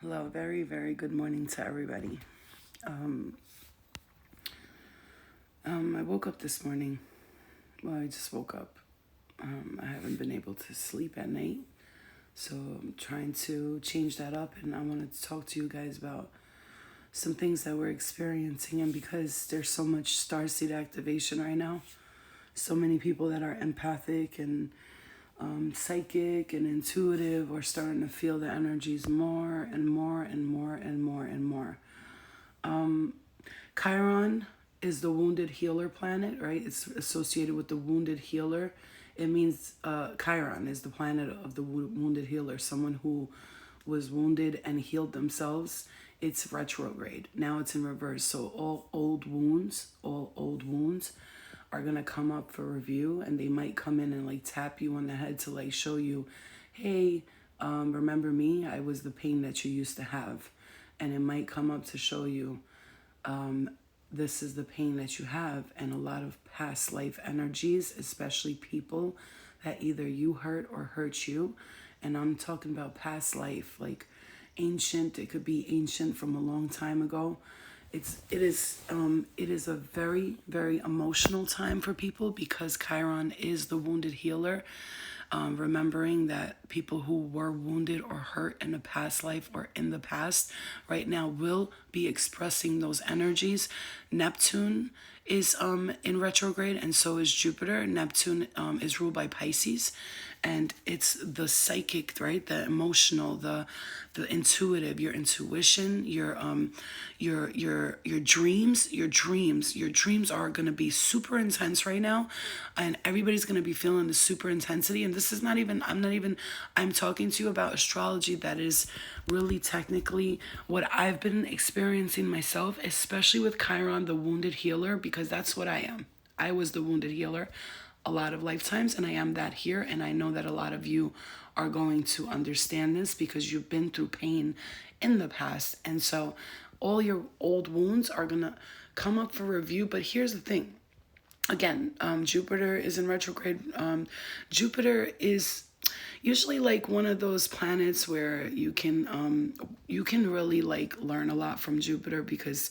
Hello, very, very good morning to everybody. Um, I woke up this morning. Well, I just woke up. I haven't been able to sleep at night, so I'm trying to change that up. And I wanted to talk to you guys about some things that we're experiencing. And because there's so much starseed activation right now, so many people that are empathic and psychic and intuitive are starting to feel the energies more and more and more and more and more. Chiron is the wounded healer planet, right? It's associated with the wounded healer. It means Chiron is the planet of the wounded healer, someone who was wounded and healed themselves. It's retrograde. Now it's in reverse. So all old wounds are going to come up for review, and they might come in and like tap you on the head to like show you, hey, remember me? I was the pain that you used to have. And it might come up to show you, this is the pain that you have, and a lot of past life energies, especially people that either you hurt or hurt you. And I'm talking about past life, like ancient. It could be ancient from a long time ago. It is a very, very emotional time for people because Chiron is the wounded healer. Remembering that people who were wounded or hurt in a past life or in the past right now will be expressing those energies. Neptune is in retrograde, and so is Jupiter. Neptune is ruled by Pisces, and it's the psychic, right? The emotional, the intuitive, your intuition, your dreams. Your dreams are going to be super intense right now, and everybody's going to be feeling the super intensity. And this is not even, I'm talking to you about astrology that is really technically what I've been experiencing myself, especially with Chiron, the wounded healer, because that's what I am. I was the wounded healer a lot of lifetimes, and I am that here. And I know that a lot of you are going to understand this because you've been through pain in the past. And so all your old wounds are going to come up for review. But here's the thing. Again, Jupiter is in retrograde. Jupiter is usually like one of those planets where you can really like learn a lot from Jupiter, because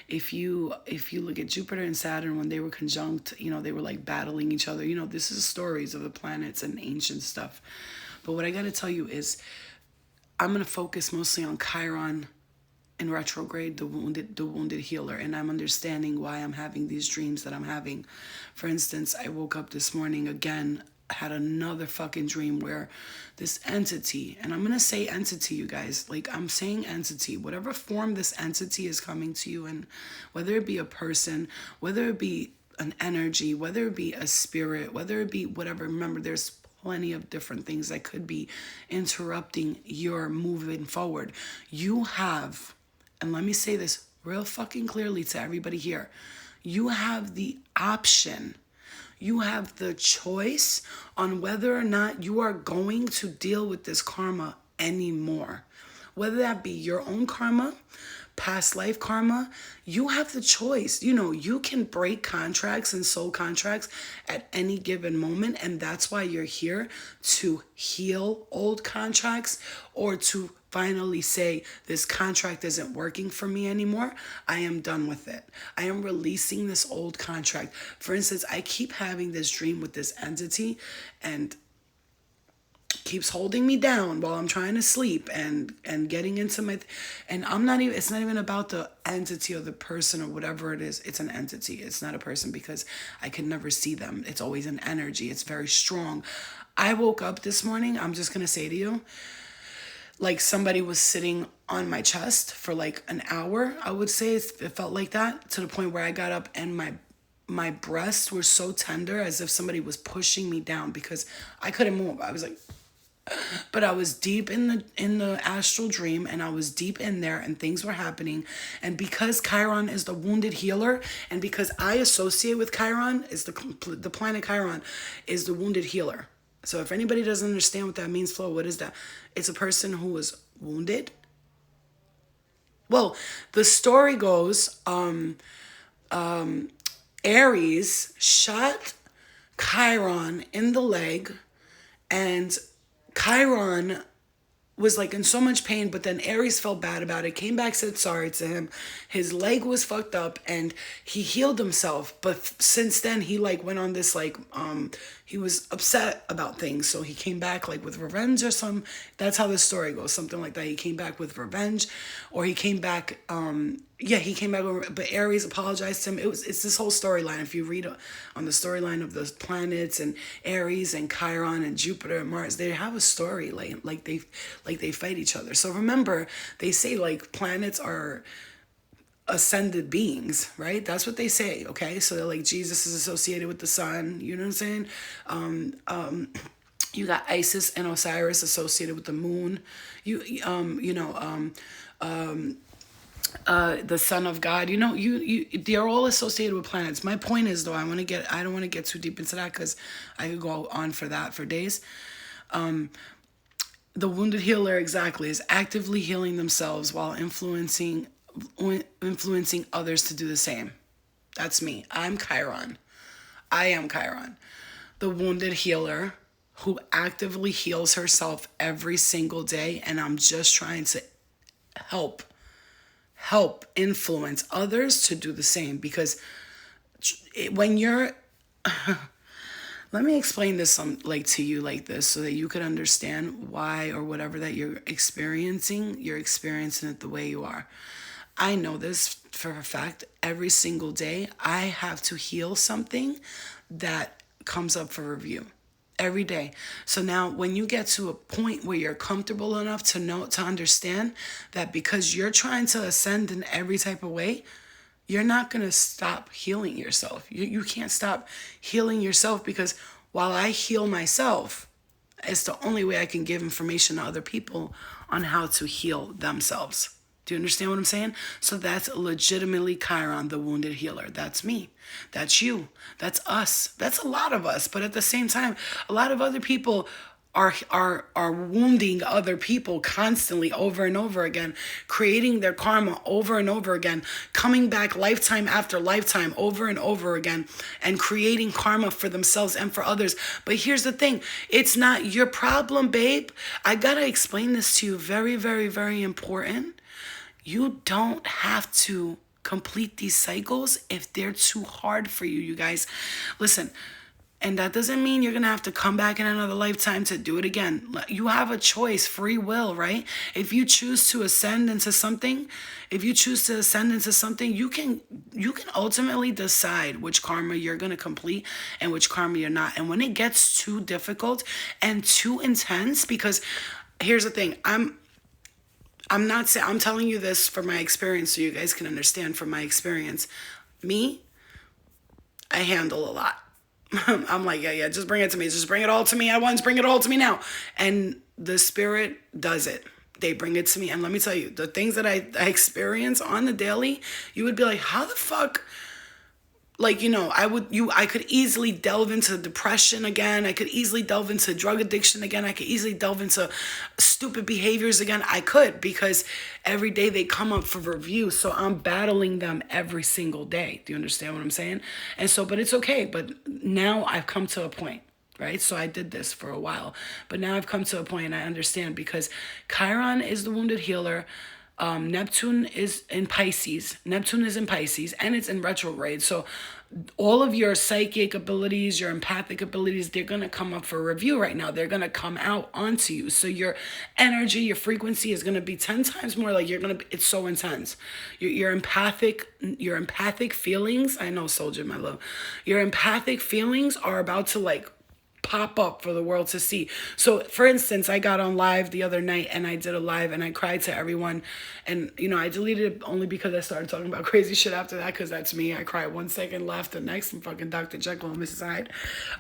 if you look at Jupiter and Saturn when they were conjunct, they were like battling each other. This is stories of the planets and ancient stuff. But what I got to tell you is I'm going to focus mostly on Chiron in retrograde, the wounded healer, and I'm understanding why I'm having these dreams that I'm having. For instance, I woke up this morning again, had another fucking dream where this entity, and I'm gonna say entity, you guys, like I'm saying entity, whatever form this entity is coming to you in, whether it be a person, whether it be an energy, whether it be a spirit, whether it be whatever. Remember, there's plenty of different things that could be interrupting your moving forward. You have, and let me say this real fucking clearly to everybody here, you have the option, you have the choice on whether or not you are going to deal with this karma anymore. Whether that be your own karma, past life karma, you have the choice. You can break contracts and soul contracts at any given moment. And that's why you're here, to heal old contracts, or to finally say, this contract isn't working for me anymore. I am done with it. I am releasing this old contract. For instance, I keep having this dream with this entity, and keeps holding me down while I'm trying to sleep and getting into my and it's not even about the entity or the person or whatever it is. It's an entity. It's not a person, because I can never see them. It's always an energy. It's very strong. I woke up this morning, I'm just going to say to you, like somebody was sitting on my chest for like an hour. I would say it felt like that, to the point where I got up and my breasts were so tender, as if somebody was pushing me down, because I couldn't move. I was like, but I was deep in the astral dream, and I was deep in there, and things were happening. And because Chiron is the wounded healer, and because I associate with Chiron, is the planet Chiron is the wounded healer. So if anybody doesn't understand what that means, Flo, what is that? It's a person who was wounded. Well, the story goes, Aries shot Chiron in the leg, and Chiron was like in so much pain, but then Aries felt bad about it, came back, said sorry to him. His leg was fucked up and he healed himself. But since then he like went on this like, he was upset about things. So he came back like with revenge or some, that's how the story goes. Something like that. He came back with revenge, or he came back, yeah, he came back over, but Aries apologized to him. It's this whole storyline. If you read on the storyline of the planets and Aries and Chiron and Jupiter and Mars, they have a story like they fight each other. So remember, they say like planets are ascended beings, right? That's what they say. Okay, so they're like Jesus is associated with the sun. You know what I'm saying? You got Isis and Osiris associated with the moon. The son of God, they're all associated with planets. My point is though, I don't want to get too deep into that because I could go on for that for days. The wounded healer exactly is actively healing themselves while influencing others to do the same. That's me. I'm Chiron. I am Chiron. The wounded healer who actively heals herself every single day, and I'm just trying to help influence others to do the same, because when you're let me explain this to you like this so that you could understand why or whatever that you're experiencing it the way you are. I know this for a fact. Every single day I have to heal something that comes up for review every day. So now when you get to a point where you're comfortable enough to understand that because you're trying to ascend in every type of way, you're not going to stop healing yourself. You can't stop healing yourself, because while I heal myself, it's the only way I can give information to other people on how to heal themselves. Do you understand what I'm saying? So that's legitimately Chiron, the wounded healer. That's me. That's you. That's us. That's a lot of us. But at the same time, a lot of other people are wounding other people constantly over and over again, creating their karma over and over again, coming back lifetime after lifetime over and over again, and creating karma for themselves and for others. But here's the thing. It's not your problem, babe. I gotta explain this to you. Very, very, very important. You don't have to complete these cycles if they're too hard for you, you guys. Listen, and that doesn't mean you're going to have to come back in another lifetime to do it again. You have a choice, free will, right? If you choose to ascend into something, you can ultimately decide which karma you're going to complete and which karma you're not. And when it gets too difficult and too intense, because here's the thing, I'm not saying, I'm telling you this for my experience so you guys can understand from my experience. Me, I handle a lot. I'm like, yeah, just bring it to me. Just bring it all to me at once. Bring it all to me now. And the spirit does it. They bring it to me. And let me tell you, the things that I experience on the daily, you would be like, how the fuck? Like, I could easily delve into depression again. I could easily delve into drug addiction again. I could easily delve into stupid behaviors again. I could, because every day they come up for review. So I'm battling them every single day. Do you understand what I'm saying? And so, but it's okay. But now I've come to a point, right? So I did this for a while, but now I've come to a point and I understand, because Chiron is the wounded healer. Neptune is in Pisces. And it's in retrograde. So all of your psychic abilities, your empathic abilities, they're going to come up for review right now. They're going to come out onto you. So your energy, your frequency is going to be 10 times more like it's so intense. Your empathic feelings, I know, Soldier, my love, your empathic feelings are about to pop up for the world to see. So for instance, I got on live the other night and I did a live and I cried to everyone, and I deleted it only because I started talking about crazy shit after that, because that's me. I cry 1 second, laugh the next. I'm fucking Dr. Jekyll and Mrs. Hyde,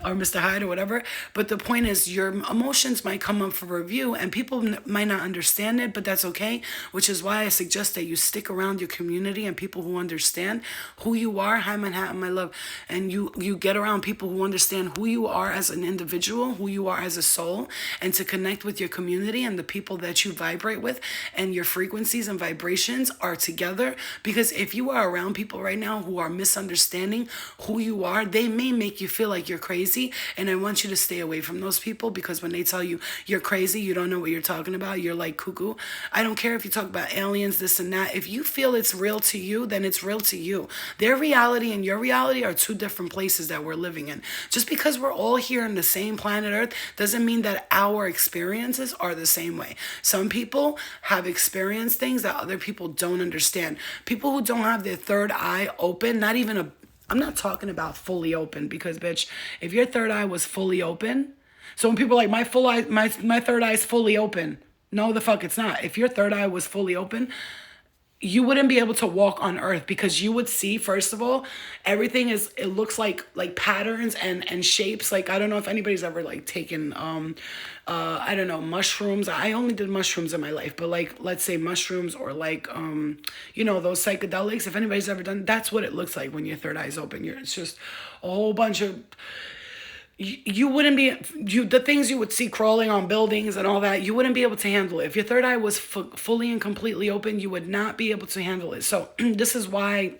or Mr. Hyde, or whatever. But the point is, your emotions might come up for review and people might not understand it, but that's okay, which is why I suggest that you stick around your community and people who understand who you are. Hi, Manhattan, my love. And you get around people who understand who you are as an individual, who you are as a soul, and to connect with your community and the people that you vibrate with, and your frequencies and vibrations are together. Because if you are around people right now who are misunderstanding who you are, they may make you feel like you're crazy. And I want you to stay away from those people, because when they tell you you're crazy, you don't know what you're talking about, you're like cuckoo. I don't care if you talk about aliens, this and that. If you feel it's real to you, then it's real to you. Their reality and your reality are two different places that we're living in. Just because we're all here on the same planet Earth doesn't mean that our experiences are the same way. Some people have experienced things that other people don't understand. People who don't have their third eye open, not even a, I'm not talking about fully open, because bitch, if your third eye was fully open, so when people are like, my full eye, my third eye is fully open. No, the fuck it's not. If your third eye was fully open, you wouldn't be able to walk on earth, because you would see, first of all, everything is, it looks like patterns and shapes. Like, I don't know if anybody's ever like taken I don't know, mushrooms. I only did mushrooms in my life, but like, let's say mushrooms, or like you know, those psychedelics. If anybody's ever done, that's what it looks like when your third eye is open. It's just a whole bunch of, you wouldn't be, the things you would see crawling on buildings and all that, you wouldn't be able to handle it. If your third eye was fully and completely open, you would not be able to handle it. So this is why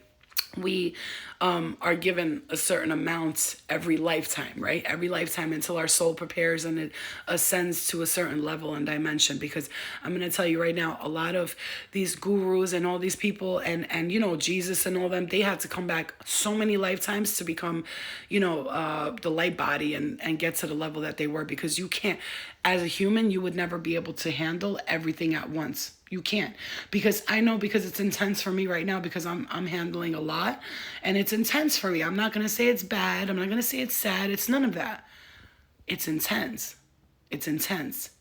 we are given a certain amount every lifetime, right? Every lifetime, until our soul prepares and it ascends to a certain level and dimension. Because I'm going to tell you right now, a lot of these gurus and all these people and you know, Jesus and all them, they had to come back so many lifetimes to become, you know, the light body and get to the level that they were. Because you can't, as a human, you would never be able to handle everything at once. You can't. Because I know, because it's intense for me right now, because I'm handling a lot, and it's intense for me. I'm not going to say it's bad. I'm not going to say it's sad. It's none of that. It's intense. It's intense.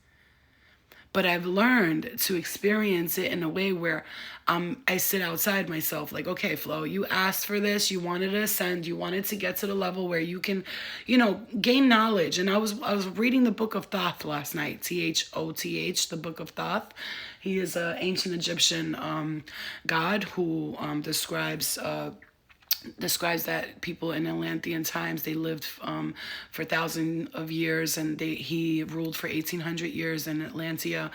But I've learned to experience it in a way where I sit outside myself. Like, okay, Flo, you asked for this. You wanted to ascend. You wanted to get to the level where you can, you know, gain knowledge. And I was reading the Book of Thoth last night. Thoth, the Book of Thoth. He is an ancient Egyptian god who describes that people in Atlantean times, they lived for thousands of years, and he ruled for 1800 years in Atlantia.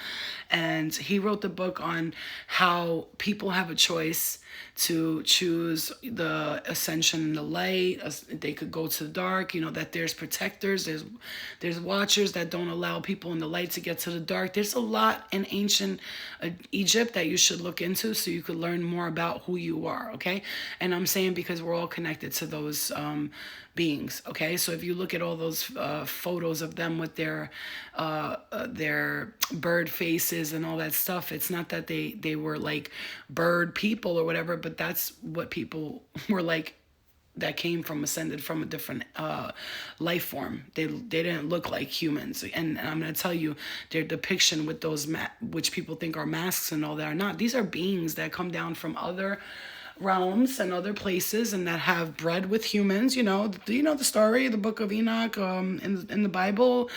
And he wrote the book on how people have a choice to choose the ascension and the light. They could go to the dark, you know, that there's protectors, there's watchers that don't allow people in the light to get to the dark. There's a lot in ancient Egypt that you should look into, so you could learn more about who you are, okay? And I'm saying because we're all connected to those beings, okay? So if you look at all those photos of them with their bird faces and all that stuff, it's not that they were like bird people or whatever, but that's what people were like that came from, ascended from a different life form. They didn't look like humans. And I'm going to tell you, their depiction with those which people think are masks and all that are not. These are beings that come down from other realms and other places, and that have bred with humans. You know the story, the Book of Enoch, in the Bible.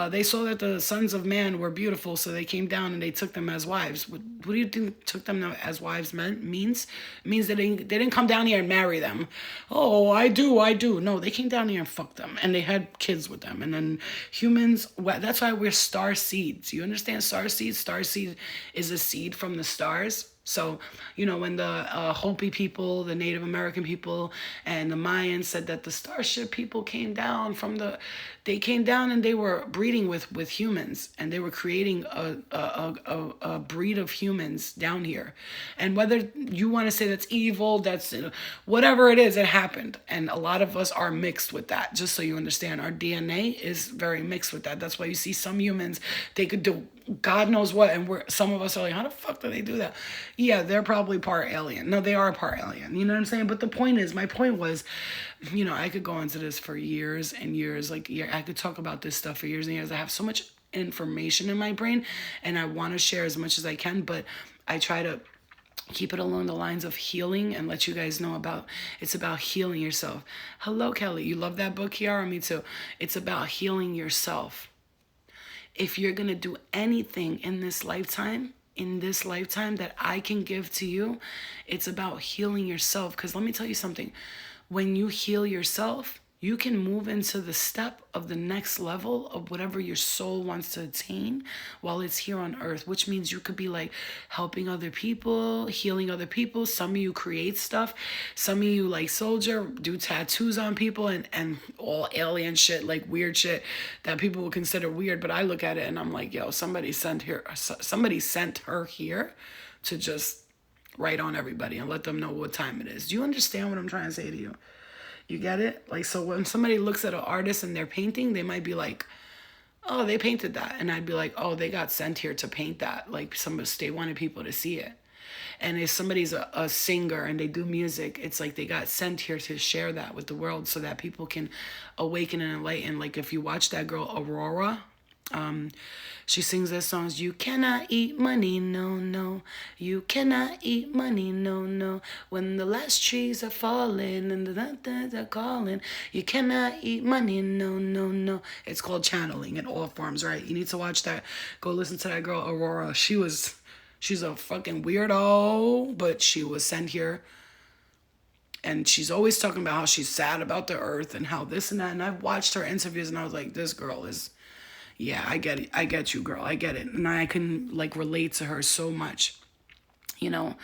They saw that the sons of man were beautiful, so they came down and they took them as wives. What do you think took them as wives means? It means that they didn't come down here and marry them. Oh, I do. No, they came down here and fucked them, and they had kids with them. And then humans, that's why we're star seeds. You understand Starseed? Starseed is a seed from the stars. So, you know, when the Hopi people, the Native American people, and the Mayans said that the starship people came down they came down and they were breeding with humans, and they were creating a breed of humans down here. And whether you want to say that's evil, that's whatever it is, it happened. And a lot of us are mixed with that, just so you understand. Our DNA is very mixed with that. That's why you see some humans, they could do God knows what, and some of us are like, how the fuck do they do that? Yeah, they're probably part alien. No, they are part alien. You know what I'm saying? But my point was, you know, I could go into this for years and years. Like, yeah, I could talk about this stuff for years and years. I have so much information in my brain, and I want to share as much as I can, but I try to keep it along the lines of healing and let you guys know it's about healing yourself. Hello, Kelly. You love that book, Kiara? Me too. It's about healing yourself. If you're going to do anything in this lifetime that I can give to you, it's about healing yourself. Because let me tell you something. When you heal yourself, you can move into the step of the next level of whatever your soul wants to attain while it's here on earth, which means you could be like helping other people, healing other people. Some of you create stuff. Some of you like soldier, do tattoos on people and all alien shit, like weird shit that people would consider weird. But I look at it and I'm like, yo, somebody sent her here to just write on everybody and let them know what time it is. Do you understand what I'm trying to say to you? You get it? Like, so when somebody looks at an artist and they're painting, they might be like, oh, they painted that. And I'd be like, oh, they got sent here to paint that. Like, they wanted people to see it. And if somebody's a singer and they do music, it's like they got sent here to share that with the world so that people can awaken and enlighten. Like, if you watch that girl, Aurora, she sings those songs. You cannot eat money, no, no. You cannot eat money, no, no. When the last trees are falling and the are calling, you cannot eat money, no, no, no. It's called channeling in all forms, right? You need to watch that. Go listen to that girl, Aurora. She's a fucking weirdo, but she was sent here. And she's always talking about how she's sad about the earth and how this and that. And I've watched her interviews and I was like, this girl is... Yeah, I get it. I get you, girl. I get it. And I can like relate to her so much. You know,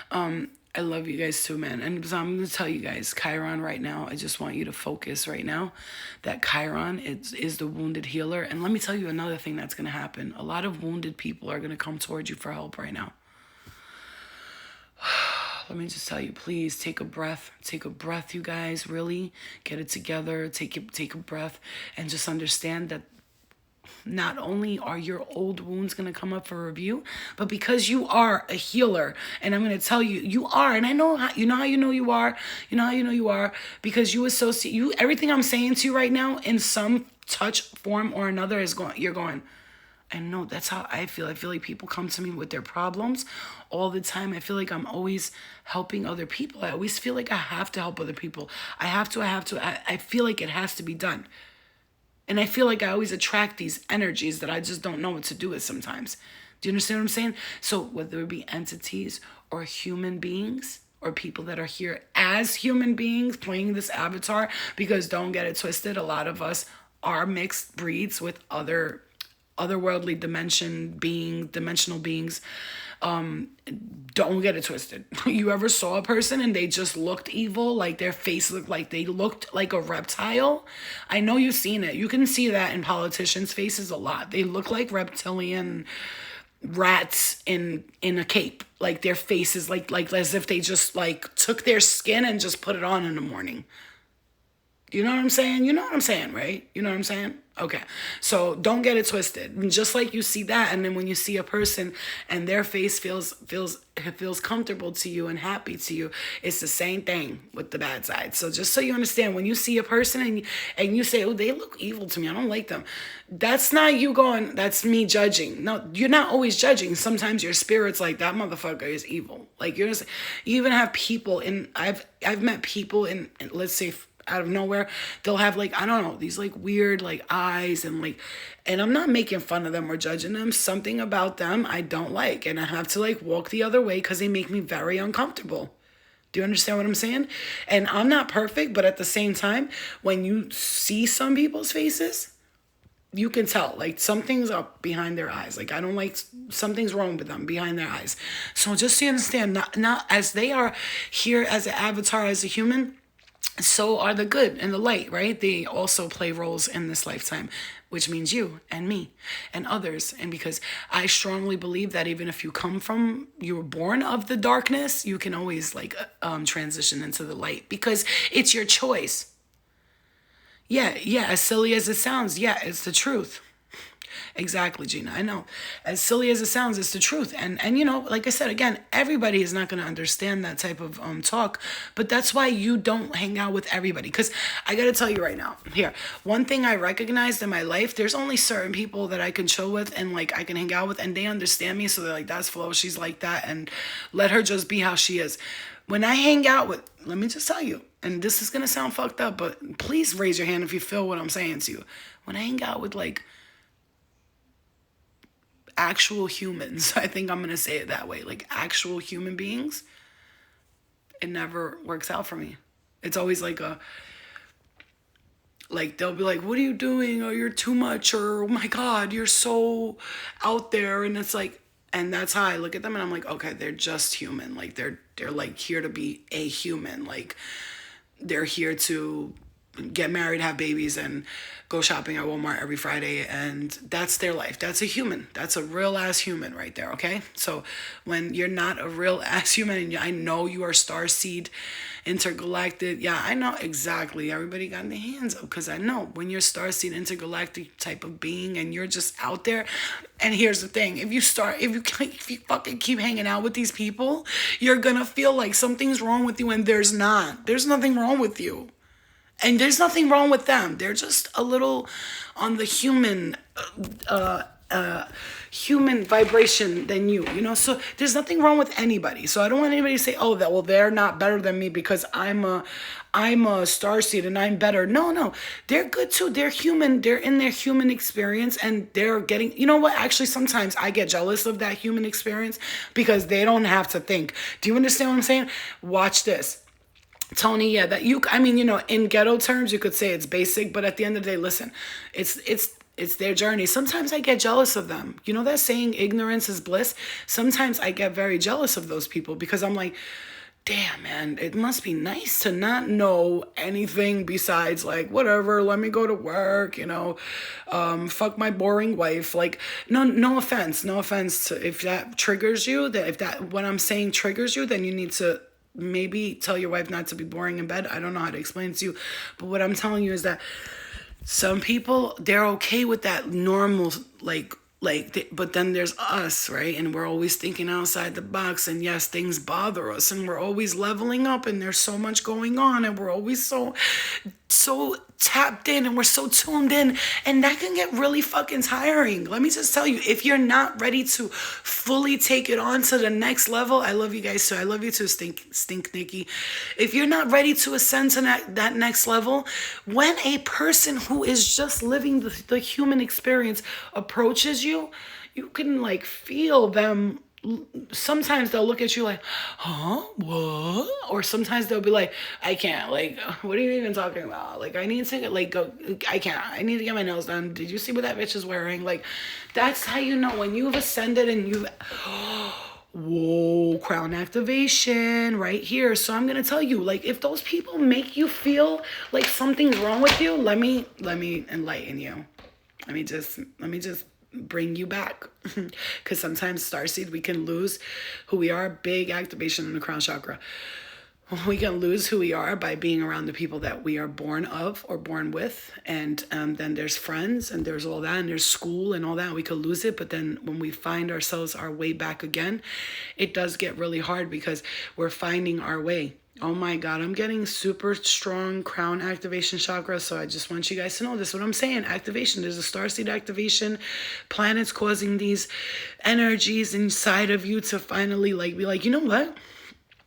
I love you guys too, man. And so I'm going to tell you guys, Chiron right now, I just want you to focus right now that Chiron is the wounded healer. And let me tell you another thing that's going to happen. A lot of wounded people are going to come towards you for help right now. Let me just tell you, please take a breath. Take a breath, you guys. Really get it together. Take a breath and just understand that not only are your old wounds going to come up for review, but because you are a healer, and I'm going to tell you, you are, and I know how you know you are, because you associate everything I'm saying to you right now in some touch, form, or another you're going, I know, that's how I feel. I feel like people come to me with their problems all the time. I feel like I'm always helping other people. I always feel like I have to help other people. I have to. I feel like it has to be done. And I feel like I always attract these energies that I just don't know what to do with sometimes. Do you understand what I'm saying? So whether it be entities or human beings or people that are here as human beings playing this avatar, because don't get it twisted, a lot of us are mixed breeds with otherworldly dimensional beings. Don't get it twisted. You ever saw a person and they just looked evil, like their face looked like they looked like a reptile? I know you've seen it. You can see that in politicians' faces a lot. They look like reptilian rats in a cape. Like their faces like as if they just like took their skin and just put it on in the morning. You know what I'm saying? You know what I'm saying, right? You know what I'm saying? Okay. So don't get it twisted. And just like you see that, and then when you see a person and their face feels comfortable to you and happy to you, it's the same thing with the bad side. So just so you understand, when you see a person and you say, oh, they look evil to me, I don't like them. That's not you going, that's me judging. No, you're not always judging. Sometimes your spirit's like, that motherfucker is evil. Like you even have people I've met people in let's say, out of nowhere, they'll have like, I don't know, these like weird like eyes and I'm not making fun of them or judging them. Something about them I don't like, and I have to like walk the other way because they make me very uncomfortable. Do you understand what I'm saying? And I'm not perfect, but at the same time, when you see some people's faces, you can tell like something's up behind their eyes. Like I don't like, something's wrong with them behind their eyes. So just so you understand, not as they are here as an avatar, as a human, so are the good and the light, right? They also play roles in this lifetime, which means you and me and others. And because I strongly believe that even if you were born of the darkness, you can always like transition into the light because it's your choice. Yeah, as silly as it sounds, yeah, it's the truth. Exactly, Gina. I know. As silly as it sounds, it's the truth. And you know, like I said, again, everybody is not going to understand that type of talk, but that's why you don't hang out with everybody. Because I got to tell you right now, here, one thing I recognized in my life, there's only certain people that I can chill with and like I can hang out with and they understand me. So they're like, that's Flo, she's like that, and let her just be how she is. When I hang out with, let me just tell you, and this is going to sound fucked up, but please raise your hand if you feel what I'm saying to you. When I hang out with like actual humans, I think I'm going to say it that way, like actual human beings, it never works out for me. It's always like like they'll be like, what are you doing? Or you're too much, or oh my God, you're so out there. And it's like, and that's how I look at them, and I'm like, okay, they're just human. Like they're like here to be a human. Like they're here to get married, have babies, and go shopping at Walmart every Friday, and that's their life. That's a human. That's a real ass human right there, okay? So when you're not a real ass human, and I know you are Starseed, intergalactic, yeah, I know exactly. Everybody got their hands up, because I know when you're Starseed, intergalactic type of being, and you're just out there. And here's the thing: if you fucking keep hanging out with these people, you're gonna feel like something's wrong with you, and there's not. There's nothing wrong with you. And there's nothing wrong with them. They're just a little on the human vibration than you know. So there's nothing wrong with anybody. So I don't want anybody to say, oh, that well, they're not better than me because I'm a starseed and I'm better. No, they're good too. They're human. They're in their human experience, and they're getting. You know what? Actually, sometimes I get jealous of that human experience because they don't have to think. Do you understand what I'm saying? Watch this. Tony, yeah, that you, I mean, you know, in ghetto terms, you could say it's basic, but at the end of the day, listen, it's their journey. Sometimes I get jealous of them. You know that saying, ignorance is bliss? Sometimes I get very jealous of those people because I'm like, damn, man, it must be nice to not know anything besides like, whatever, let me go to work, you know, fuck my boring wife. Like, no offense to, if that triggers you, that if that, what I'm saying triggers you, then you need to maybe tell your wife not to be boring in bed. I don't know how to explain it to you, but what I'm telling you is that some people, they're okay with that normal, but then there's us, right? And we're always thinking outside the box, and yes, things bother us, and we're always leveling up, and there's so much going on, and we're always so tapped in, and we're so tuned in, and that can get really fucking tiring. Let me just tell you, if you're not ready to fully take it on to the next level, I love you guys too. I love you too, Stink Nikki. If you're not ready to ascend to that next level, when a person who is just living the human experience approaches you, you can like feel them. Sometimes they'll look at you like, huh, what? Or sometimes they'll be like, I can't, like, what are you even talking about? Like, I need to, like, go, I can't, I need to get my nails done. Did you see what that bitch is wearing? Like, that's how you know when you've ascended and you've, whoa, crown activation right here. So I'm going to tell you, like, if those people make you feel like something's wrong with you, let me enlighten you. Let me just bring you back, because sometimes Starseed, we can lose who we are. Big activation in the crown chakra. We can lose who we are by being around the people that we are born of or born with, and then there's friends, and there's all that, and there's school and all that. We could lose it, but then when we find ourselves our way back again, it does get really hard because we're finding our way. Oh my God, I'm getting super strong crown activation chakra. So I just want you guys to know this. What I'm saying, activation, there's a starseed activation. Planets causing these energies inside of you to finally like be like, you know what?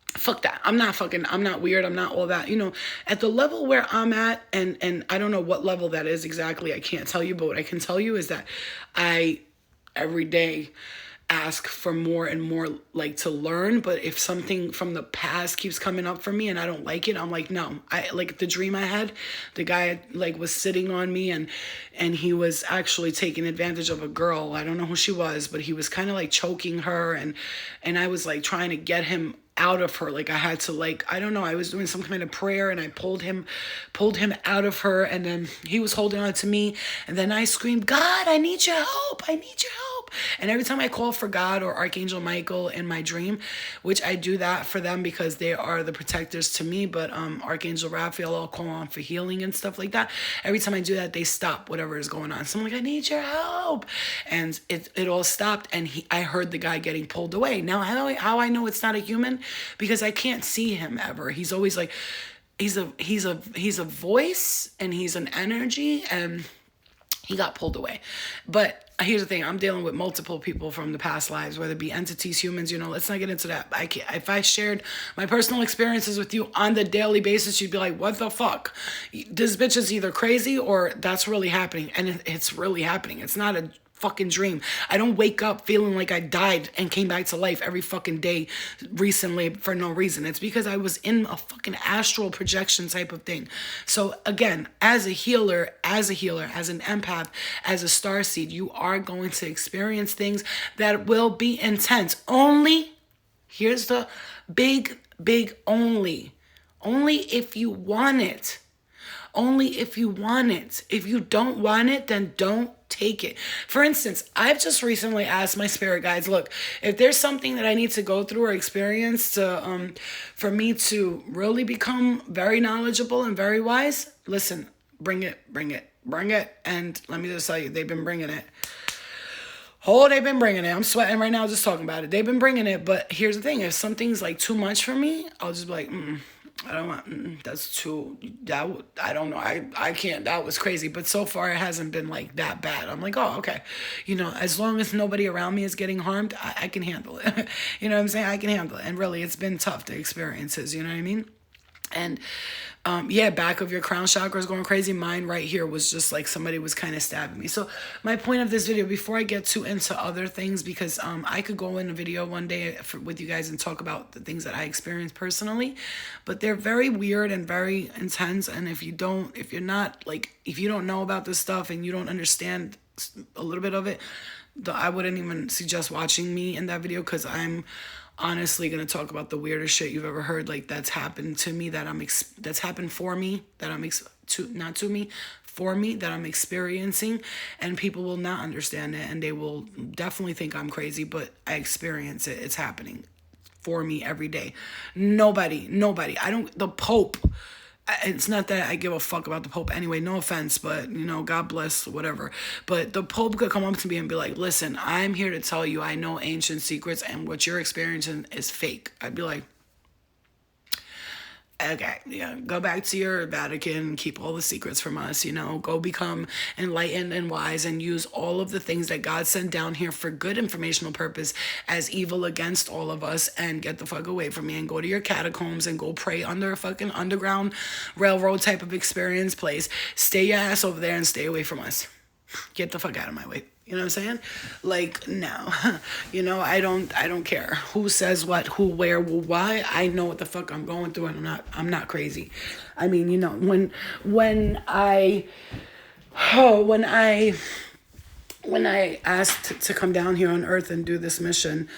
Fuck that. I'm not weird. I'm not all that. You know, at the level where I'm at, and I don't know what level that is exactly. I can't tell you, but what I can tell you is that I every day ask for more and more, like, to learn. But if something from the past keeps coming up for me and I don't like it, I'm like, no. I like the dream I had, the guy like was sitting on me, and he was actually taking advantage of a girl. I don't know who she was, but he was kind of like choking her, and I was like trying to get him out of her. Like I had to, like, I don't know, I was doing some kind of prayer, and I pulled him out of her, and then he was holding on to me, and then I screamed, God, I need your help. I need your help. And every time I call for God or Archangel Michael in my dream, which I do that for them because they are the protectors to me, but Archangel Raphael, I'll call on for healing and stuff like that. Every time I do that, they stop whatever is going on. So I'm like, I need your help. And it all stopped, and I heard the guy getting pulled away. Now, how I know it's not a human? Because I can't see him ever. He's always like, he's a voice, and he's an energy, and he got pulled away. But here's the thing, I'm dealing with multiple people from the past lives, whether it be entities, humans, you know, let's not get into that. If I shared my personal experiences with you on the daily basis, you'd be like, what the fuck? This bitch is either crazy or that's really happening. And it's really happening. It's not a fucking dream. I don't wake up feeling like I died and came back to life every fucking day recently for no reason. It's because I was in a fucking astral projection type of thing. So again, as a healer, as an empath, as a starseed, you are going to experience things that will be intense. Only, here's the big only if you want it. Only if you want it. If you don't want it, then don't take it. For instance, I've just recently asked my spirit guides, look, if there's something that I need to go through or experience to for me to really become very knowledgeable and very wise, listen, bring it. And let me just tell you, they've been bringing it. Oh, they've been bringing it. I'm sweating right now just talking about it. They've been bringing it, but here's the thing. If something's like too much for me, I'll just be like, I don't want, that's too, I don't know. I can't, that was crazy. But so far it hasn't been like that bad. I'm like, oh, okay. As long as nobody around me is getting harmed, I can handle it. You know what I'm saying? I can handle it. And really, it's been tough, the experiences, you know what I mean? And back of your crown chakra is going crazy. Mine right here was just like somebody was kind of stabbing me. So my point of this video, before I get too into other things, because I could go in a video one day with you guys and talk about the things that I experienced personally, but they're very weird and very intense. And if you don't know about this stuff and you don't understand a little bit of it, I wouldn't even suggest watching me in that video, because I'm honestly gonna talk about the weirdest shit you've ever heard, like that's happened to me, that's happened for me, that I'm experiencing, and people will not understand it, and they will definitely think I'm crazy, but I experience it. It's happening for me every day. Nobody. The Pope. It's not that I give a fuck about the Pope anyway, no offense, but, God bless, whatever. But the Pope could come up to me and be like, listen, I'm here to tell you I know ancient secrets, and what you're experiencing is fake. I'd be like, okay, go back to your Vatican, keep all the secrets from us, go become enlightened and wise and use all of the things that God sent down here for good informational purpose as evil against all of us, and get the fuck away from me and go to your catacombs and go pray under a fucking underground railroad type of experience place. Stay your ass over there and stay away from us. Get the fuck out of my way. You know what I'm saying? Like, no. I don't care who says what, who, where, why. I know what the fuck I'm going through, and I'm not crazy. I mean, when I asked to come down here on Earth and do this mission,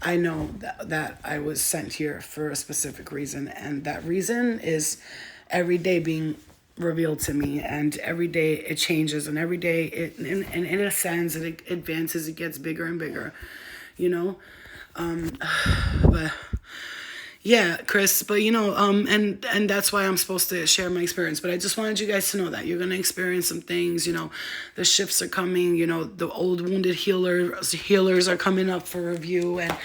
I know that I was sent here for a specific reason, and that reason is every day being revealed to me, and every day it changes, and every day it ascends, and it advances, it gets bigger and bigger, but yeah, Chris, but and that's why I'm supposed to share my experience. But I just wanted you guys to know that you're gonna experience some things. The shifts are coming. The old wounded healers are coming up for review, and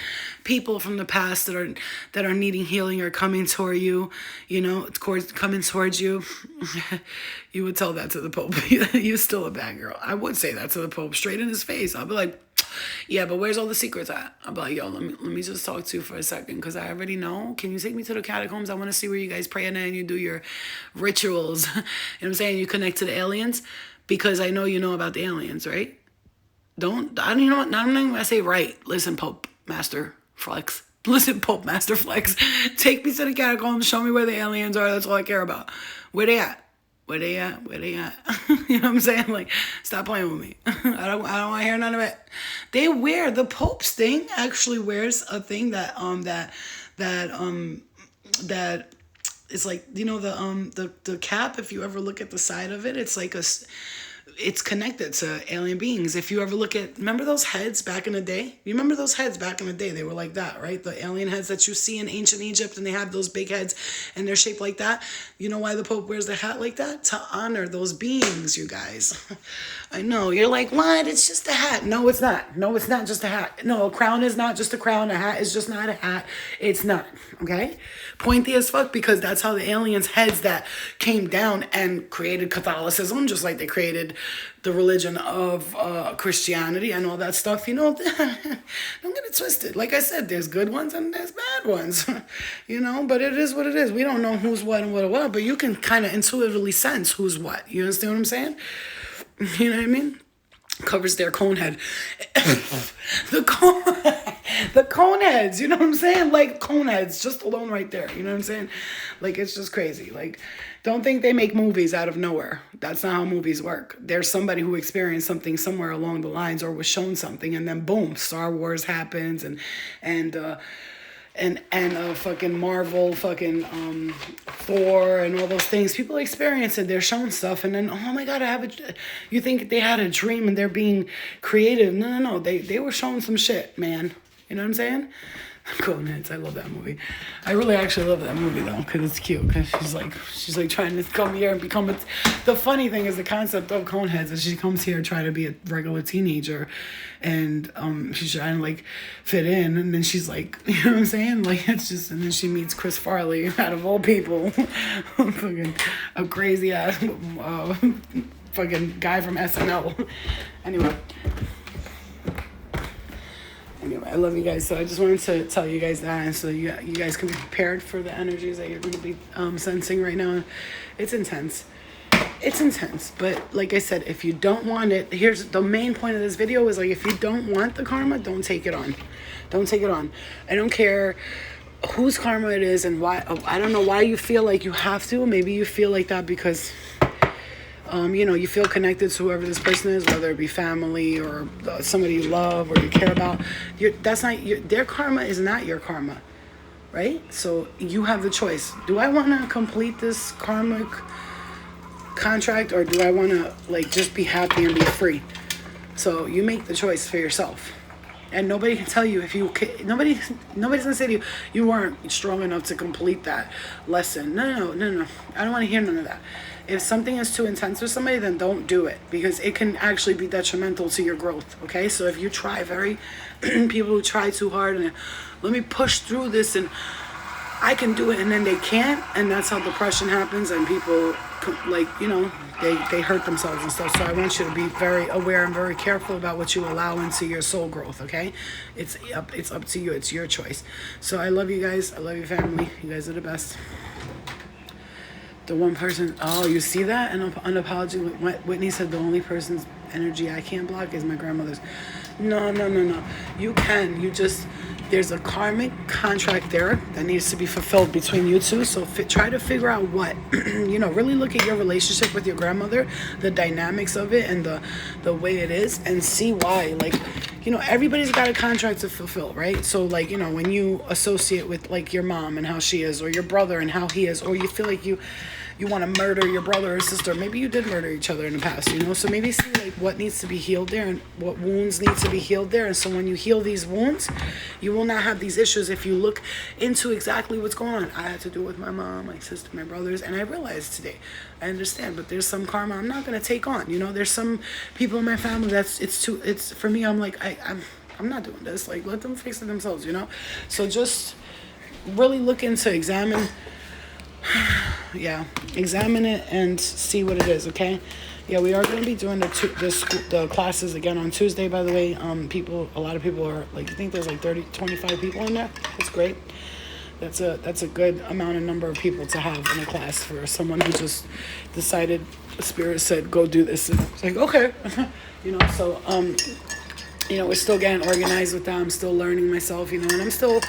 people from the past that are needing healing are coming toward you. Coming towards you. You would tell that to the Pope. You're still a bad girl. I would say that to the Pope straight in his face. I'll be like, yeah, but where's all the secrets at? I'll be like, yo, let me just talk to you for a second, because I already know. Can you take me to the catacombs? I want to see where you guys pray and you do your rituals. You know what I'm saying? You connect to the aliens, because I know you know about the aliens, right? I'm not even going to say right. Listen, Pope Master Flex. Take me to the catacombs. Show me where the aliens are. That's all I care about. Where they at? Where they at? You know what I'm saying? Like, stop playing with me. I don't want to hear none of it. The Pope's thing actually wears a thing that it's like, the cap, if you ever look at the side of it, it's like it's connected to alien beings. If you ever remember those heads back in the day? You remember those heads back in the day? They were like that, right? The alien heads that you see in ancient Egypt, and they have those big heads and they're shaped like that. You know why the Pope wears the hat like that? To honor those beings, you guys. I know, you're like, what? It's just a hat. No, it's not. No, it's not just a hat. No, a crown is not just a crown. A hat is just not a hat. It's not, okay? Pointy as fuck, because that's how the aliens' heads that came down and created Catholicism, just like they created the religion of Christianity and all that stuff. Don't get it twisted. Like I said, there's good ones and there's bad ones. But it is what it is. We don't know who's what and what, but you can kind of intuitively sense who's what. You understand what I'm saying? You know what I mean? covers their cone head. the cone the cone heads, you know what I'm saying? Like cone heads just alone right there, you know what I'm saying? Like it's just crazy. Like don't think they make movies out of nowhere. That's not how movies work. There's somebody who experienced something somewhere along the lines or was shown something, and then boom, Star Wars happens, and fucking Marvel, fucking Thor, and all those things. People experience it. They're shown stuff, and then oh my god, you think they had a dream and they're being creative? No. They were shown some shit, man. You know what I'm saying? Coneheads. I love that movie. I really actually love that movie though, because it's cute. Because she's like trying to come here and become a. The funny thing is the concept of Coneheads is she comes here trying to be a regular teenager, and she's trying to like fit in, and then she's like, you know what I'm saying? Like it's just, and then she meets Chris Farley out of all people, fucking a crazy ass fucking guy from SNL. Anyway, I love you guys. So I just wanted to tell you guys that, and so you guys can be prepared for the energies that you're going to be sensing right now. It's intense. It's intense. But like I said, if you don't want it, here's the main point of this video is like, if you don't want the karma, don't take it on. Don't take it on. I don't care whose karma it is and why. I don't know why you feel like you have to. Maybe you feel like that because you feel connected to whoever this person is, whether it be family or somebody you love or you care about. Their karma is not your karma, right? So you have the choice. Do I want to complete this karmic contract, or do I want to like just be happy and be free? So you make the choice for yourself. And nobody can tell you if you can, nobody's gonna say to you, you weren't strong enough to complete that lesson. No. I don't want to hear none of that. If something is too intense with somebody, then don't do it, because it can actually be detrimental to your growth. Okay, so if you try people who try too hard and let me push through this and I can do it, and then they can't, and that's how depression happens, and people they hurt themselves and stuff. So I want you to be very aware and very careful about what you allow into your soul growth. Okay, it's up to you. It's your choice. So I love you guys. I love your family. You guys are the best. The one person, you see that? And unapologetically, Whitney said the only person's energy I can't block is my grandmother's. No. You can. There's a karmic contract there that needs to be fulfilled between you two. So try to figure out what, really look at your relationship with your grandmother, the dynamics of it and the way it is, and see why. Like, everybody's got a contract to fulfill, right? So like, when you associate with like your mom and how she is, or your brother and how he is, or you feel like you want to murder your brother or sister. Maybe you did murder each other in the past, So maybe see like what needs to be healed there and what wounds need to be healed there. And so when you heal these wounds, you will not have these issues if you look into exactly what's going on. I had to do it with my mom, my sister, my brothers, and I realized today, I understand, but there's some karma I'm not going to take on. There's some people in my family it's for me, I'm like, I'm not doing this. Like, let them fix it themselves, So just really look into examine it and see what it is, okay? Yeah, we are going to be doing the classes again on Tuesday, by the way. A lot of people are, like, I think there's like 25 people in there. That's great. That's a good number of people to have in a class for someone who just decided, the spirit said, go do this. And it's like, okay. So, we're still getting organized with that. I'm still learning myself, and I'm still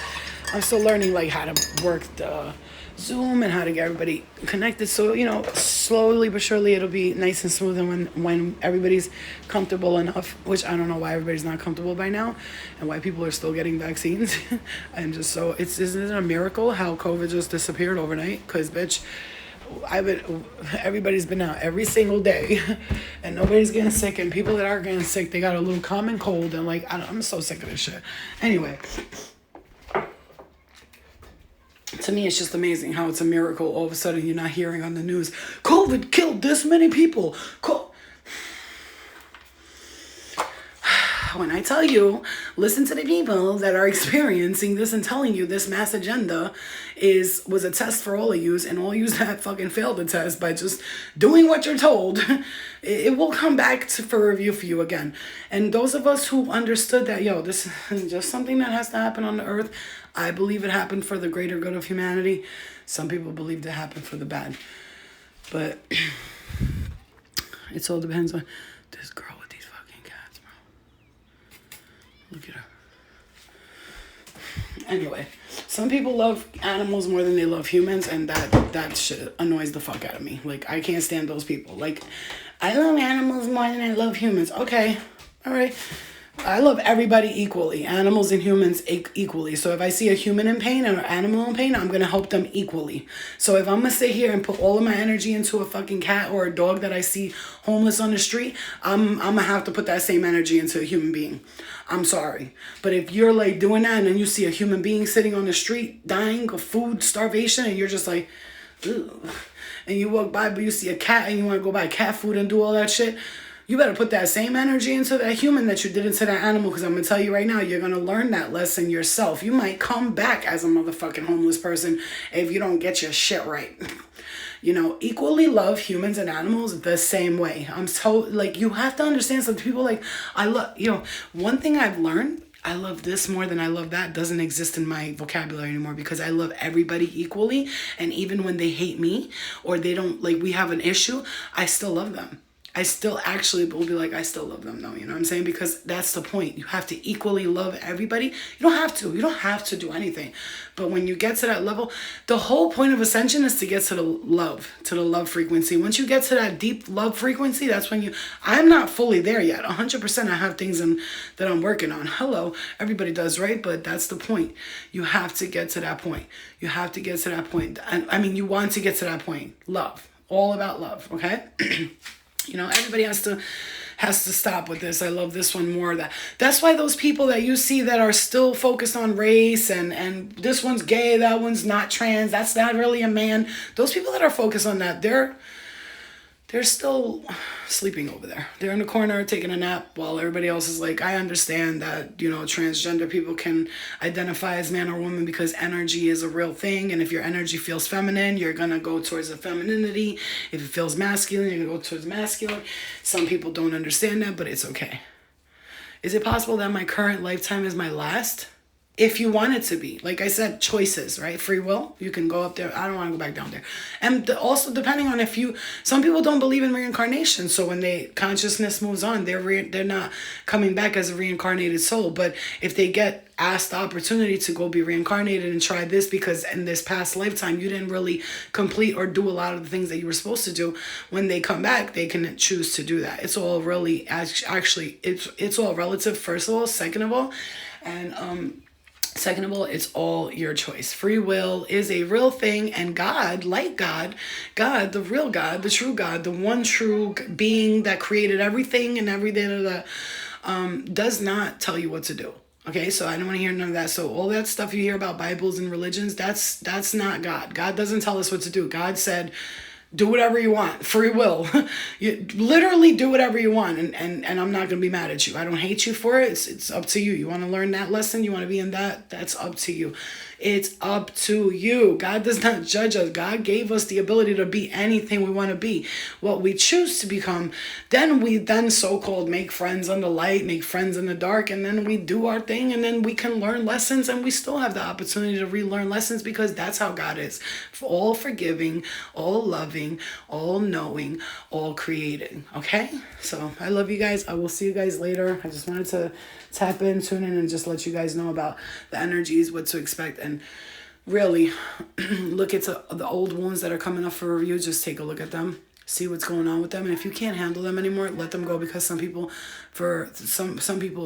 learning, like, how to work the Zoom and how to get everybody connected. So, slowly but surely it'll be nice and smooth. And when everybody's comfortable enough, which I don't know why everybody's not comfortable by now and why people are still getting vaccines. And just so isn't it a miracle how COVID just disappeared overnight? Because, bitch, everybody's been out every single day and nobody's getting sick, and people that are getting sick, they got a little common cold, and like, I'm so sick of this shit. Anyway, to me, it's just amazing how it's a miracle. All of a sudden, you're not hearing on the news, COVID killed this many people. When I tell you, listen to the people that are experiencing this and telling you this mass agenda was a test for all of yous, and all yous that fucking failed the test by just doing what you're told, it will come back for review for you again. And those of us who understood that, this is just something that has to happen on the earth. I believe it happened for the greater good of humanity. Some people believed it happened for the bad. But it all depends on this girl with these fucking cats. Look at her. Anyway, some people love animals more than they love humans, and that shit annoys the fuck out of me. Like, I can't stand those people. Like, I love animals more than I love humans. Okay, all right. I love everybody equally, animals and humans equally. So if I see a human in pain and an animal in pain, I'm going to help them equally. So if I'm going to sit here and put all of my energy into a fucking cat or a dog that I see homeless on the street, I'm going to have to put that same energy into a human being. I'm sorry. But if you're like doing that and then you see a human being sitting on the street dying of food starvation and you're just like, ugh, and you walk by but you see a cat and you want to go buy cat food and do all that shit, you better put that same energy into that human that you did into that animal, because I'm going to tell you right now, you're going to learn that lesson yourself. You might come back as a motherfucking homeless person if you don't get your shit right. You know, equally love humans and animals the same way. I'm so, like, you have to understand, some people like, I love, you know, one thing I've learned, I love this more than I love that, doesn't exist in my vocabulary anymore, because I love everybody equally. And even when they hate me or they don't, like, we have an issue, I still love them. I still actually will be like, I still love them though, you know what I'm saying? Because that's the point. You have to equally love everybody. You don't have to do anything. But when you get to that level, the whole point of Ascension is to get to the love frequency. Once you get to that deep love frequency, that's when I'm not fully there yet. 100% I have things that I'm working on. Hello, everybody does, right? But that's the point. You have to get to that point. You have to get to that point. I mean, you want to get to that point. Love. All about love, okay? You know, everybody has to stop with this. I love this one more. That's why those people that you see that are still focused on race and this one's gay, that one's not trans, that's not really a man. Those people that are focused on that, they're still sleeping over there. They're in the corner taking a nap while everybody else is like, I understand that, you know, transgender people can identify as man or woman because energy is a real thing. And if your energy feels feminine, you're going to go towards the femininity. If it feels masculine, you're going to go towards masculine. Some people don't understand that, but it's okay. Is it possible that my current lifetime is my last? If you want it to be. Like I said, choices, right? Free will. You can go up there. I don't want to go back down there. And also depending on some people don't believe in reincarnation. So when consciousness moves on, they're not coming back as a reincarnated soul. But if they get asked the opportunity to go be reincarnated and try this because in this past lifetime you didn't really complete or do a lot of the things that you were supposed to do, when they come back, they can choose to do that. It's all really, actually, it's all relative, first of all. Second of all, it's all your choice. Free will is a real thing, and God, the real God, the true God, the one true being that created everything and everything does not tell you what to do. Okay, so I don't want to hear none of that. So all that stuff you hear about Bibles and religions, that's not God. God doesn't tell us what to do. God said, do whatever you want. Free will. You literally do whatever you want. And I'm not going to be mad at you. I don't hate you for it. It's up to you. You want to learn that lesson? You want to be in that? That's up to you. It's up to you. God does not judge us. God gave us the ability to be anything we want to be. What we choose to become, then we so-called make friends on the light, make friends in the dark, and then we do our thing, and then we can learn lessons, and we still have the opportunity to relearn lessons, because that's how God is. All forgiving, all loving, all knowing, all creating. Okay? So I love you guys. I will see you guys later. I just wanted to tap in, tune in, and just let you guys know about the energies, what to expect, and really look into the old wounds that are coming up for review. Just take a look at them, see what's going on with them, and if you can't handle them anymore, let them go, because some people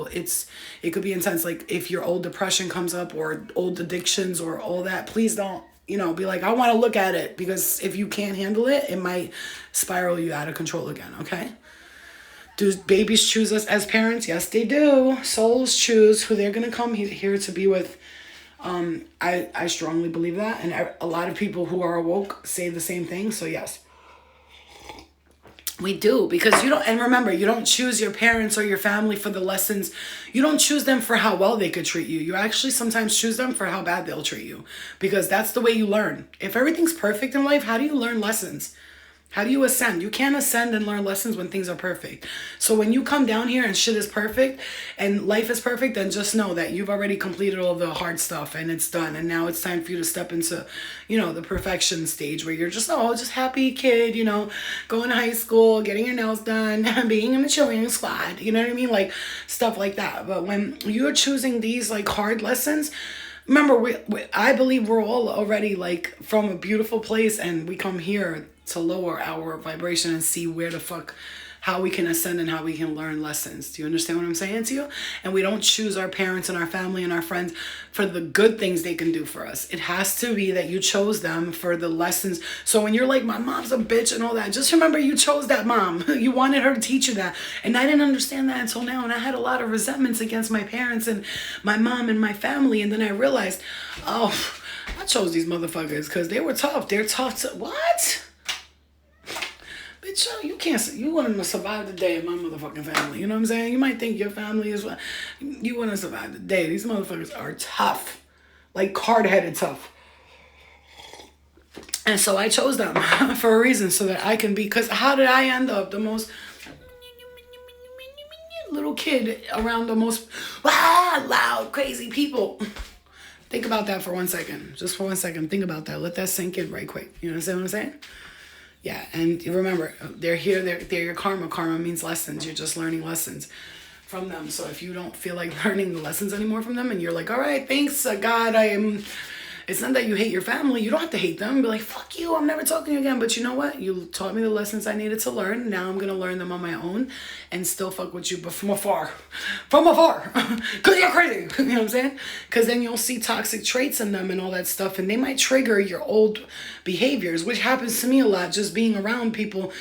it could be intense. Like if your old depression comes up or old addictions or all that, please don't be like, I want to look at it, because if you can't handle it, it might spiral you out of control again. Okay? Do babies choose us as parents? Yes, they do. Souls choose who they're going to come here to be with. I strongly believe that. And a lot of people who are awoke say the same thing. So yes, we do. Because and remember, you don't choose your parents or your family for the lessons. You don't choose them for how well they could treat you. You actually sometimes choose them for how bad they'll treat you. Because that's the way you learn. If everything's perfect in life, how do you learn lessons? How do you ascend? You can't ascend and learn lessons when things are perfect. So when you come down here and shit is perfect and life is perfect, then just know that you've already completed all the hard stuff and it's done. And now it's time for you to step into, the perfection stage where you're just, just happy kid, going to high school, getting your nails done, being in the cheerleading squad. You know what I mean? Like stuff like that. But when you're choosing these like hard lessons, remember, I believe we're all already like from a beautiful place, and we come here to lower our vibration and see how we can ascend and how we can learn lessons. Do you understand what I'm saying to you? And we don't choose our parents and our family and our friends for the good things they can do for us. It has to be that you chose them for the lessons. So when you're like, my mom's a bitch and all that, just remember you chose that mom. You wanted her to teach you that. And I didn't understand that until now. And I had a lot of resentments against my parents and my mom and my family. And then I realized, I chose these motherfuckers because they were tough. They're tough to, what? Bitch, you want to survive the day in my motherfucking family. You know what I'm saying? You might think your family is, you want to survive the day. These motherfuckers are tough. Like hard-headed tough. And so I chose them for a reason, so that I can be, because how did I end up the most little kid around the most loud, crazy people? Think about that for 1 second. Just for 1 second. Think about that. Let that sink in right quick. You understand what I'm saying? Yeah, and remember, they're here, they're your karma. Karma means lessons. You're just learning lessons from them. So if you don't feel like learning the lessons anymore from them, and you're like, all right, thanks, God, it's not that you hate your family. You don't have to hate them. Be like, fuck you, I'm never talking to you again. But you know what? You taught me the lessons I needed to learn. Now I'm going to learn them on my own and still fuck with you, but from afar. From afar. Because you're crazy. You know what I'm saying? Because then you'll see toxic traits in them and all that stuff. And they might trigger your old behaviors, which happens to me a lot, just being around people.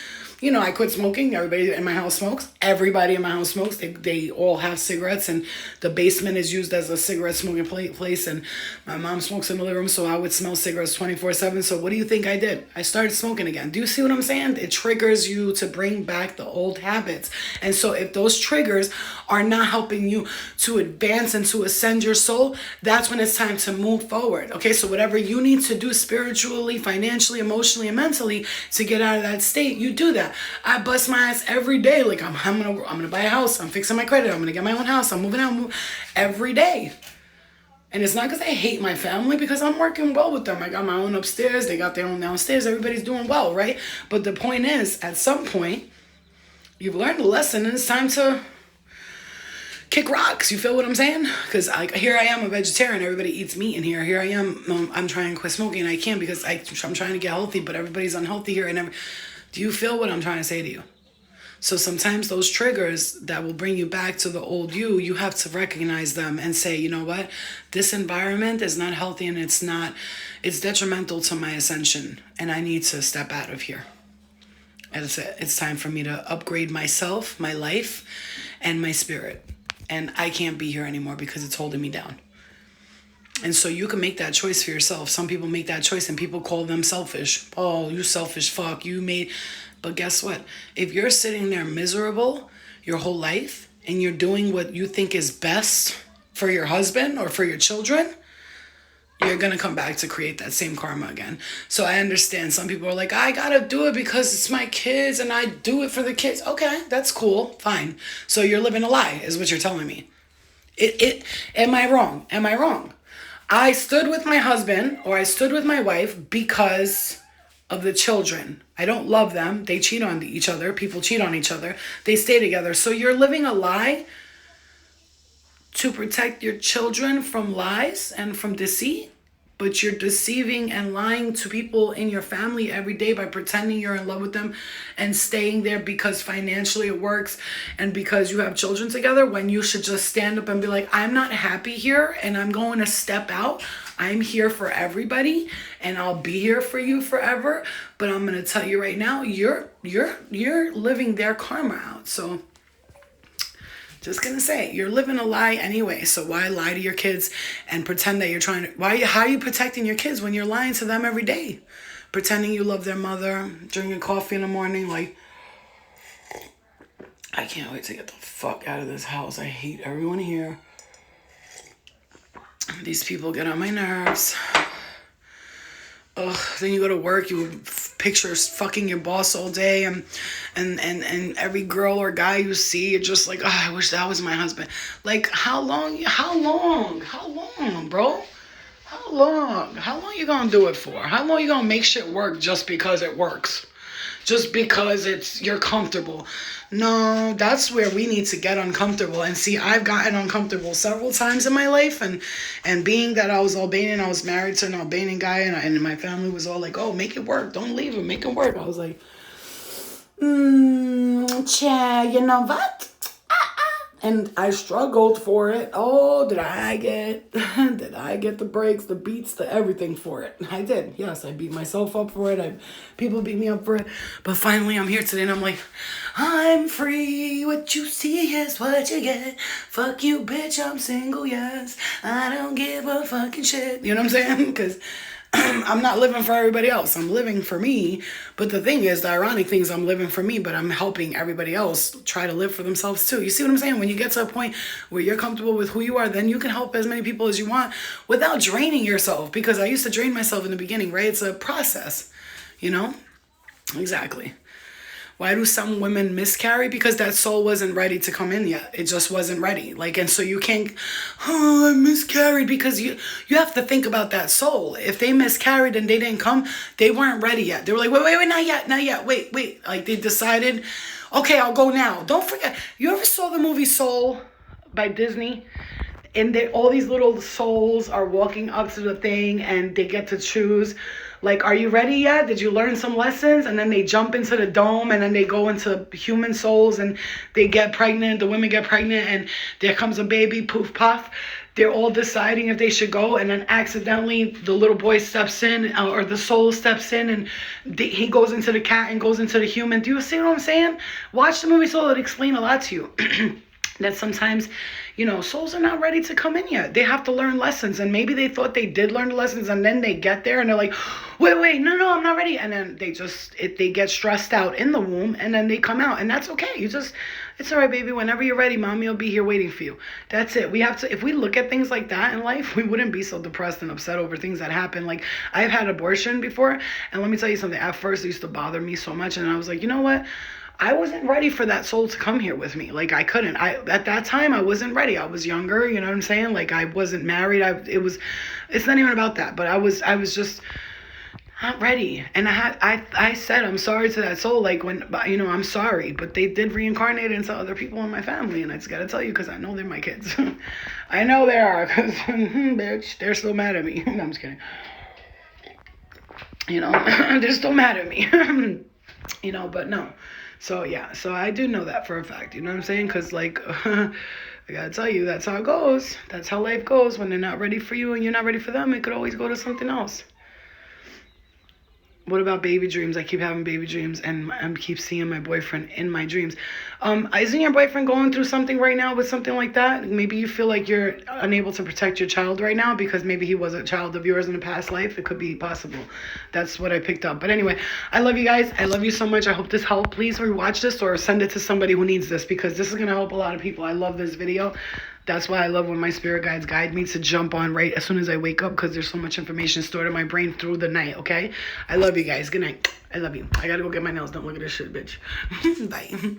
I quit smoking. Everybody in my house smokes. Everybody in my house smokes. They all have cigarettes, and the basement is used as a cigarette smoking place. And my mom smokes in the living room, so I would smell cigarettes 24/7. So what do you think I did? I started smoking again. Do you see what I'm saying? It triggers you to bring back the old habits. And so if those triggers are not helping you to advance and to ascend your soul, that's when it's time to move forward. Okay, so whatever you need to do spiritually, financially, emotionally, and mentally to get out of that state, you do that. I bust my ass every day. Like I'm gonna buy a house. I'm fixing my credit. I'm gonna get my own house. I'm moving out every day. And it's not because I hate my family, because I'm working well with them. I got my own upstairs. They got their own downstairs. Everybody's doing well, right? But the point is, at some point, you've learned a lesson, and it's time to kick rocks. You feel what I'm saying? Because here I am, a vegetarian. Everybody eats meat in here. Here I am. I'm trying to quit smoking, and I can't because I'm trying to get healthy, but everybody's unhealthy here. Do you feel what I'm trying to say to you? So sometimes those triggers that will bring you back to the old you have to recognize them and say, you know what? This environment is not healthy, and it's detrimental to my ascension, and I need to step out of here. And it's time for me to upgrade myself, my life, and my spirit. And I can't be here anymore because it's holding me down. And so you can make that choice for yourself. Some people make that choice and people call them selfish. Oh, you selfish fuck. But guess what? If you're sitting there miserable your whole life and you're doing what you think is best for your husband or for your children, you're going to come back to create that same karma again. So I understand some people are like, I got to do it because it's my kids and I do it for the kids. Okay, that's cool. Fine. So you're living a lie is what you're telling me. Am I wrong? Am I wrong? I stood with my husband or I stood with my wife because of the children. I don't love them. They cheat on each other. People cheat on each other. They stay together. So you're living a lie to protect your children from lies and from deceit, but you're deceiving and lying to people in your family every day by pretending you're in love with them and staying there because financially it works and because you have children together, when you should just stand up and be like, I'm not happy here and I'm going to step out. I'm here for everybody and I'll be here for you forever. But I'm going to tell you right now, you're living their karma out. So just gonna say, you're living a lie anyway. So why lie to your kids and pretend that you're trying to, how are you protecting your kids when you're lying to them every day? Pretending you love their mother, drinking coffee in the morning, like, I can't wait to get the fuck out of this house. I hate everyone here. These people get on my nerves. Ugh, then you go to work, you pictures fucking your boss all day, and every girl or guy you see, you're just like, oh, I wish that was my husband. Like, how long, bro? How long you gonna do it for? How long you gonna make shit work just because it works? Just because you're comfortable? No, that's where we need to get uncomfortable. And see, I've gotten uncomfortable several times in my life, and being that I was Albanian, I was married to an Albanian guy, and my family was all like, oh, make it work, don't leave him, make it work. I was like, you know what? And I struggled for it. Oh, did I get the breaks, the beats, the everything for it? I did. Yes, I beat myself up for it. People beat me up for it. But finally, I'm here today, and I'm like, I'm free. What you see is what you get. Fuck you, bitch. I'm single. Yes, I don't give a fucking shit. You know what I'm saying? Because I'm not living for everybody else. I'm living for me. But the thing is, the ironic thing is I'm living for me, but I'm helping everybody else try to live for themselves too. You see what I'm saying? When you get to a point where you're comfortable with who you are, then you can help as many people as you want without draining yourself. Because I used to drain myself in the beginning, right? It's a process, you know? Exactly. Why do some women miscarry? Because that soul wasn't ready to come in yet. It just wasn't ready. Like, and so you can't, oh, I miscarried, because you have to think about that soul. If they miscarried and they didn't come, they weren't ready yet. They were like, wait, not yet. Wait. Like, they decided, okay, I'll go now. Don't forget, you ever saw the movie Soul by Disney? And all these little souls are walking up to the thing, and they get to choose, like, are you ready yet? Did you learn some lessons? And then they jump into the dome, and then they go into human souls, and they get pregnant. The women get pregnant, and there comes a baby, poof, puff. They're all deciding if they should go, and then accidentally the little boy steps in, or the soul steps in, and he goes into the cat and goes into the human. Do you see what I'm saying? Watch the movie Soul. It'll explain a lot to you. That sometimes, you know, souls are not ready to come in yet. They have to learn lessons, and maybe they thought they did learn the lessons, and then they get there and they're like, wait, no, I'm not ready. And then they get stressed out in the womb, and then they come out, and that's okay. It's all right, baby. Whenever you're ready, mommy will be here waiting for you. That's it. We have to, if we look at things like that in life, we wouldn't be so depressed and upset over things that happen. Like, I've had abortion before, and let me tell you something. At first, it used to bother me so much, and I was like, you know what? I wasn't ready for that soul to come here with me. Like, I couldn't. At that time, I wasn't ready. I was younger, you know what I'm saying? Like, I wasn't married. It's not even about that. But I was just not ready. And I said, I'm sorry to that soul. Like, when, you know, I'm sorry. But they did reincarnate into other people in my family. And I just got to tell you, because I know they're my kids. I know they are, because, bitch, they're still mad at me. No, I'm just kidding. You know, they're still mad at me. You know, but no. So, yeah, so I do know that for a fact, you know what I'm saying? Because, like, I gotta tell you, that's how it goes. That's how life goes. When they're not ready for you and you're not ready for them, it could always go to something else. What about baby dreams? I keep having baby dreams, and I keep seeing my boyfriend in my dreams. Isn't your boyfriend going through something right now with something like that? Maybe you feel like you're unable to protect your child right now because maybe he was a child of yours in a past life. It could be possible. That's what I picked up. But anyway, I love you guys. I love you so much. I hope this helped. Please rewatch this or send it to somebody who needs this, because this is going to help a lot of people. I love this video. That's why I love when my spirit guides guide me to jump on right as soon as I wake up, because there's so much information stored in my brain through the night, okay? I love you guys. Good night. I love you. I gotta go get my nails done. Look at this shit, bitch. Bye.